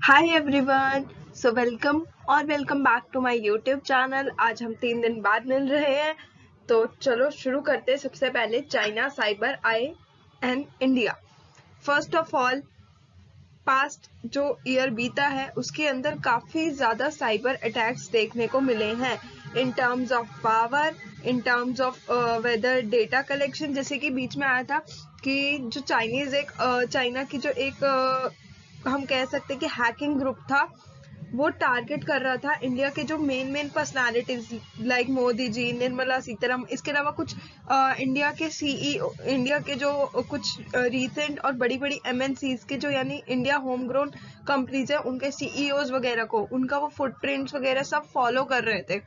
Hi everyone, so welcome back to my YouTube channel. आज हम 3 दिन बाद मिल रहे हैं, तो चलो शुरू करते हैं। सबसे पहले China cyber I and India. First of all, past जो ईयर बीता है उसके अंदर काफी ज्यादा साइबर अटैक्स देखने को मिले हैं in terms of power, in terms of weather data collection. जैसे कि बीच में आया था कि जो चाइना की जो एक हम कह सकते हैं कि हैकिंग ग्रुप था, वो टारगेट कर रहा था इंडिया के जो main personalities like Modi ji, Nirmala Sitharaman. इसके अलावा कुछ इंडिया के सीईओ, इंडिया के जो कुछ रीसेंट और बड़ी बड़ी एमएनसीज के जो यानी इंडिया होम ग्रोन कंपनीज है, उनके सीईओज वगैरह को उनका वो फुटप्रिंट्स वगैरह सब फॉलो कर रहे थे।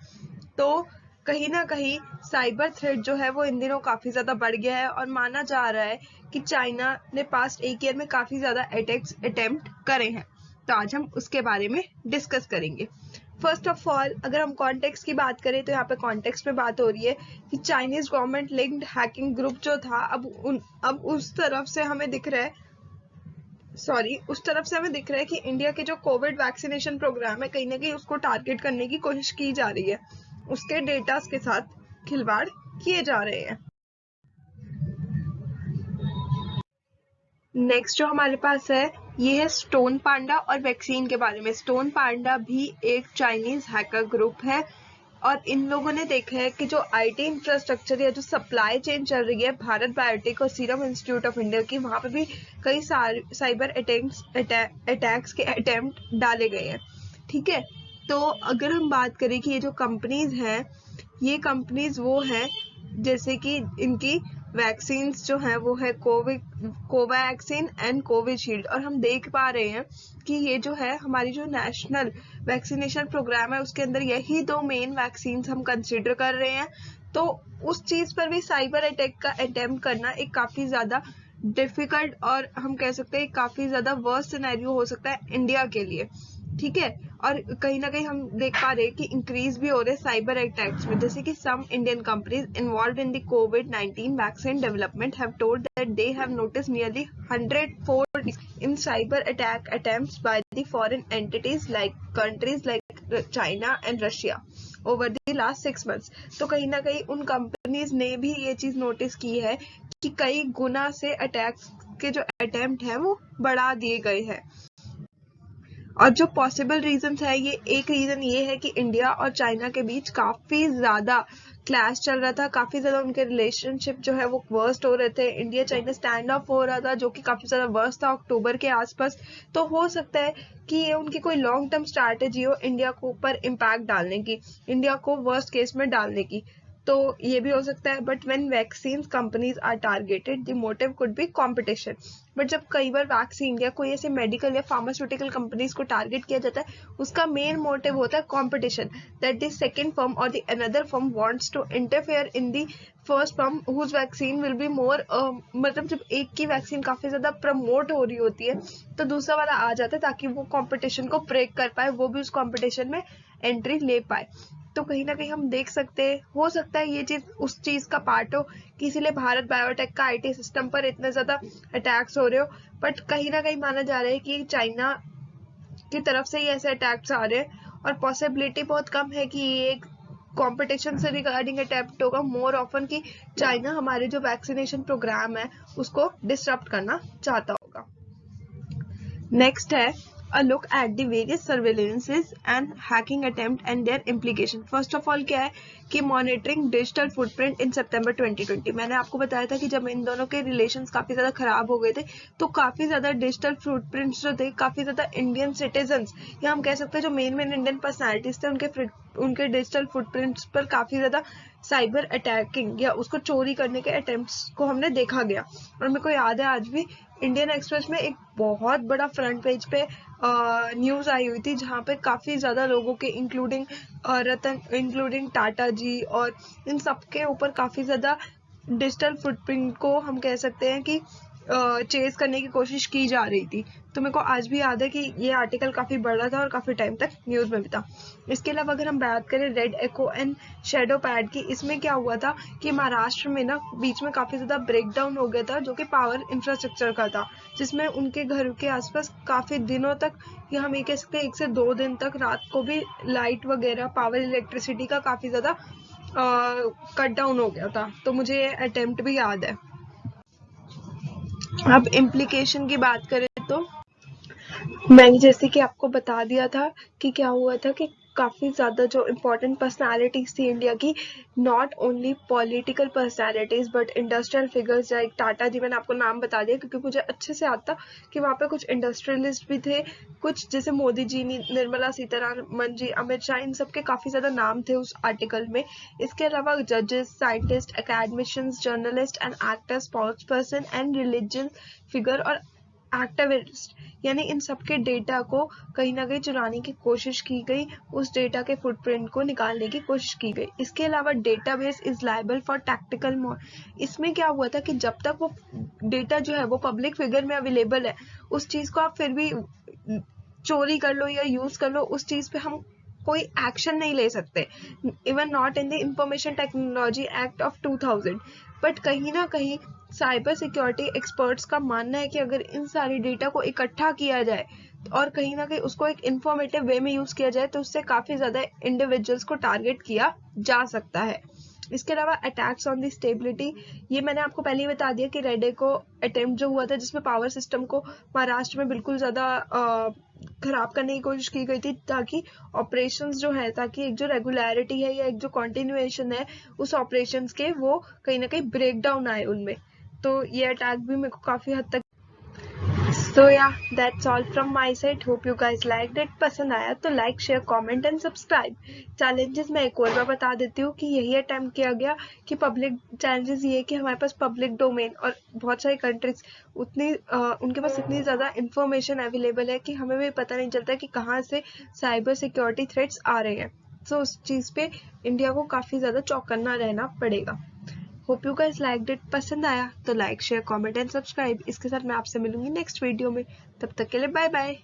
तो कहीं ना कहीं साइबर थ्रेट जो है वो इन दिनों काफी ज्यादा बढ़ गया है और माना जा रहा है कि चाइना ने पास्ट एक ईयर में काफी ज्यादा अटैक्स अटेम्प्ट करे हैं। तो आज हम उसके बारे में डिस्कस करेंगे। फर्स्ट ऑफ ऑल, अगर हम कॉन्टेक्स्ट की बात करें तो यहाँ पे कॉन्टेक्स्ट पे बात हो रही है कि Chinese government linked hacking group जो था, अब उस तरफ से हमें दिख रहा है कि इंडिया के जो कोविड वैक्सीनेशन प्रोग्राम है, कहीं ना कहीं उसको टारगेट करने की कोशिश की जा रही है। उसके डेटा के साथ खिलवाड़ किए जा रहे हैं। नेक्स्ट जो हमारे पास है, ये है स्टोन पांडा और वैक्सीन के बारे में। स्टोन पांडा भी एक चाइनीज हैकर ग्रुप है और इन लोगों ने देखा है कि जो आईटी इंफ्रास्ट्रक्चर या जो सप्लाई चेन चल रही है भारत बायोटेक और सीरम इंस्टीट्यूट ऑफ इंडिया की, वहां पे भी कई साइबर अटैक्स के अटेम्प्ट डाले गए हैं। ठीक है, तो अगर हम बात करें कि ये जो कंपनीज हैं, ये कंपनीज वो हैं जैसे कि इनकी वैक्सीन जो है वो है कोवैक्सीन एंड कोविशील्ड। और हम देख पा रहे हैं कि ये जो है हमारी जो नेशनल वैक्सीनेशन प्रोग्राम है उसके अंदर यही 2 मेन वैक्सीन हम कंसिडर कर रहे हैं। तो उस चीज पर भी साइबर अटैक का अटेम्प्ट करना एक काफी ज्यादा डिफिकल्ट और हम कह सकते हैं काफी ज्यादा वर्स्ट सिनेरियो हो सकता है इंडिया के लिए। ठीक है, और कहीं ना कहीं हम देख पा रहे हैं कि इंक्रीज भी हो रहे हैं साइबर अटैक्स में। जैसे कि some Indian companies involve in the कोविड-19 vaccine development have told that they have notice nearly 104 in cyber attack attempts by the foreign entities like countries like China and Russia over the last 6 months। तो कहीं ना कहीं उन companies ने भी ये चीज नोटिस की है कि कई गुना से अटैक्स के जो अटेम्प्ट है वो बढ़ा दिए गए हैं। और जो पॉसिबल रीजंस है, ये एक रीजन ये है कि इंडिया और चाइना के बीच काफी ज्यादा क्लैश चल रहा था, काफी ज्यादा उनके रिलेशनशिप जो है वो वर्स्ट हो रहे थे। इंडिया चाइना स्टैंड ऑफ हो रहा था जो कि काफी ज्यादा वर्स्ट था अक्टूबर के आसपास। तो हो सकता है कि ये उनकी कोई लॉन्ग टर्म स्ट्रैटेजी हो इंडिया को ऊपर इम्पैक्ट डालने की, इंडिया को वर्स्ट केस में डालने की। तो ये भी हो सकता है। But when vaccine companies are targeted the motive could be competition. But जब कई बार वैक्सीन या कोई ऐसे मेडिकल या फार्मास्यूटिकल कंपनीज को टारगेट किया जाता है, उसका मेन मोटिव होता है competition, that the second firm और the another firm wants to interfere in the first firm whose vaccine will be more. मतलब जब एक की वैक्सीन काफी ज्यादा प्रमोट हो रही होती है तो दूसरा वाला आ जाता है ताकि वो कंपटीशन को ब्रेक कर पाए, वो भी उस कंपटीशन में एंट्री ले पाए। तो कहीं ना कहीं हम देख सकते हैं, हो सकता है ये चीज उस चीज का पार्ट हो कि इसीलिए भारत बायोटेक का आईटी सिस्टम पर इतने ज्यादा अटैक्स हो रहे हो। बट कहीं ना कहीं माना जा रहा है कि चाइना की तरफ से ही ऐसे अटैक्स आ रहे हैं और पॉसिबिलिटी बहुत कम है कि ये एक कंपटीशन से रिगार्डिंग अटैम्प्ट होगा। मोर ऑफन कि चाइना हमारे जो वैक्सीनेशन प्रोग्राम है उसको डिसरप्ट करना चाहता होगा। नेक्स्ट है a look at the various surveillances and hacking attempt and their implication। First of all क्या है कि मॉनिटरिंग डिजिटल फुटप्रिंट इन सितंबर 2020। मैंने आपको बताया था कि जब इन दोनों के रिलेशंस काफी ज्यादा खराब हो गए थे तो काफी ज्यादा डिजिटल फुटप्रिंट्स जो थे, काफी ज्यादा इंडियन सिटीजन्स या हम कह सकते हैं जो मेन इंडियन पर्सनैलिटीज थे, उनके डिजिटल फुटप्रिंट्स पर काफी ज्यादा साइबर अटैकिंग या उसको चोरी करने के अटेम्प्ट्स को हमने देखा गया। और मेरे को याद है आज भी इंडियन एक्सप्रेस में एक बहुत बड़ा फ्रंट पेज पे न्यूज आई हुई थी जहाँ पे काफी ज्यादा लोगों के इंक्लूडिंग टाटा जी और इन सबके ऊपर काफी ज्यादा डिजिटल फुटप्रिंट को हम कह सकते हैं कि चेज करने की कोशिश की जा रही थी। तो मेरे को आज भी याद है कि ये आर्टिकल काफ़ी बड़ा था और काफ़ी टाइम तक न्यूज़ में भी था। इसके अलावा अगर हम बात करें red echo and shadow pad की, इसमें क्या हुआ था कि महाराष्ट्र में ना बीच में काफ़ी ज़्यादा ब्रेकडाउन हो गया था जो कि पावर इंफ्रास्ट्रक्चर का था, जिसमें उनके घर के आसपास काफ़ी दिनों तक, या हम ये कह सकते हैं 1 से 2 दिन तक रात को भी लाइट वगैरह पावर इलेक्ट्रिसिटी का काफ़ी ज़्यादा कट डाउन हो गया था। तो मुझे ये अटेम्प्ट भी याद है। अब इम्प्लीकेशन की बात करें तो मैंने जैसे कि आपको बता दिया था कि क्या हुआ था कि काफ़ी ज़्यादा जो इम्पोर्टेंट पर्सनालिटीज़ थी इंडिया की, not only political personalities but industrial figures, like Tata ji, मैंने आपको नाम बता दिया क्योंकि मुझे अच्छे से आता कि वहाँ पे कुछ इंडस्ट्रियलिस्ट भी थे, कुछ जैसे मोदी जी, निर्मला सीतारमन जी, अमित शाह, इन सब के काफ़ी ज़्यादा नाम थे उस आर्टिकल में। इसके अलावा जजेस, scientist, academicians, journalist and actors, sports person and religious figure और एक्टिविस्ट, यानी इन सबके डेटा को कहीं ना कहीं चुराने की कोशिश की गई, उस डेटा के फुटप्रिंट को निकालने की कोशिश की गई। इसके अलावा database is liable for tactical. इसमें क्या हुआ था कि जब तक वो डेटा जो है वो पब्लिक फिगर में अवेलेबल है, उस चीज को आप फिर भी चोरी कर लो या यूज कर लो, उस चीज पे हम कोई एक्शन नहीं ले सकते, even not in the information technology act of 2000। But कहीं ना कहीं साइबर सिक्योरिटी एक्सपर्ट्स का मानना है कि अगर इन सारी डेटा को इकट्ठा किया जाए और कहीं ना कहीं उसको एक इंफॉर्मेटिव वे में यूज किया जाए तो उससे काफी ज्यादा इंडिविजुअल्स को टारगेट किया जा सकता है। इसके अलावा अटैक्स ऑन दी स्टेबिलिटी, ये मैंने आपको पहले ही बता दिया कि रेडे को अटेम्प्ट जो हुआ था जिसमें पावर सिस्टम को महाराष्ट्र में बिल्कुल ज़्यादा खराब करने की कोशिश की गई थी, ताकि ऑपरेशंस जो है, ताकि एक जो रेगुलरिटी है या एक जो कंटिन्यूएशन है उस ऑपरेशंस के, वो कहीं ना कहीं ब्रेक डाउन आए उनमें। तो ये अटैक भी मेरे को काफ़ी हद तक। So yeah, that's all from my side. Hope you guys liked it. पसंद आया तो like, share, comment and subscribe. Challenges मैं एक और बार बता देती हूँ कि यही अटेम्प्ट किया गया कि पब्लिक चैलेंजेस ये कि हमारे पास पब्लिक डोमेन और बहुत सारी कंट्रीज उनके पास इतनी ज़्यादा इंफॉर्मेशन अवेलेबल है कि हमें भी पता नहीं चलता कि कहाँ से साइबर सिक्योरिटी थ्रेट्स आ रहे हैं। सो उस चीज़ पे इंडिया को काफ़ी ज़्यादा चौकन्ना रहना पड़ेगा। Hope you guys liked it. पसंद आया तो like, share, comment and subscribe. इसके साथ मैं आपसे मिलूंगी नेक्स्ट वीडियो में। तब तक के लिए बाय बाय।